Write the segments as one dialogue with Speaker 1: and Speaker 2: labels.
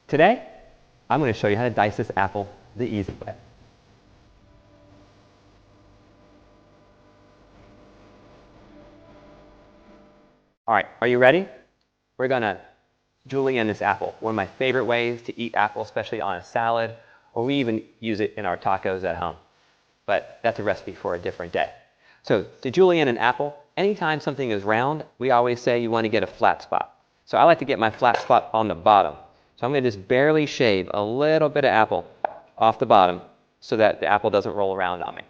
Speaker 1: Today, I'm going to show you how to dice this apple the easy way. All right, are you ready? We're going to julienne this apple. One of my favorite ways to eat apple, especially on a salad, or we even use it in our tacos at home. But that's a recipe for a different day. So to julienne an apple, anytime something is round, we always say you want to get a flat spot. So I like to get my flat spot on the bottom. So I'm going to just barely shave a little bit of apple off the bottom so that the apple doesn't roll around on me.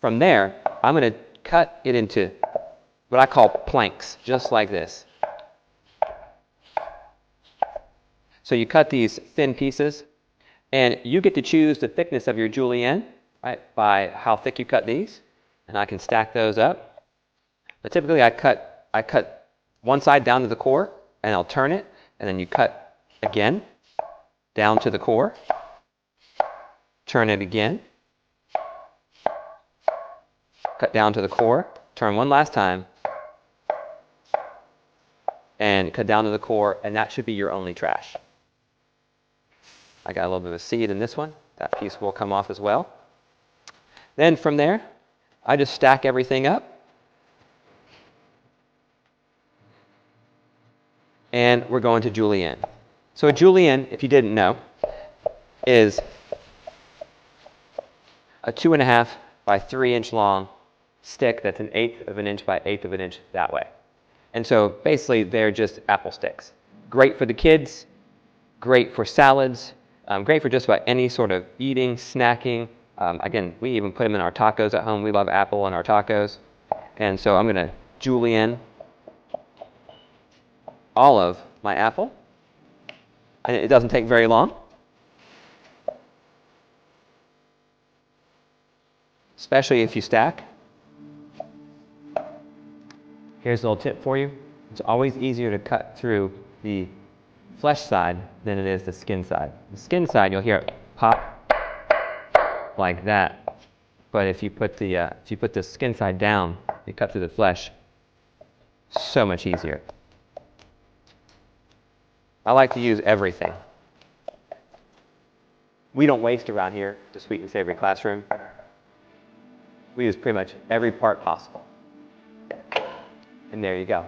Speaker 1: From there, I'm going to cut it into what I call planks, just like this. So you cut these thin pieces, and you get to choose the thickness of your julienne, right, by how thick you cut these. And I can stack those up. But typically I cut one side down to the core, and I'll turn it, and then you cut again down to the core, turn it again, cut down to the core, turn one last time, and cut down to the core, and that should be your only trash. I got a little bit of a seed in this one. That piece will come off as well. Then from there, I just stack everything up. And we're going to julienne. So a julienne, if you didn't know, is a 2.5 by 3 inch long stick that's 1/8 of an inch by 1/8 of an inch that way. And so basically they're just apple sticks. Great for the kids, great for salads, great for just about any sort of eating, snacking. Again, we even put them in our tacos at home. We love apple in our tacos. And so I'm going to julienne all of my apple. And it doesn't take very long. Especially if you stack. Here's a little tip for you. It's always easier to cut through the flesh side than it is the skin side. The skin side, you'll hear it pop like that. But if you put the skin side down, you cut through the flesh, so much easier. I like to use everything. We don't waste around here, the Sweet and Savory Classroom. We use pretty much every part possible. And there you go.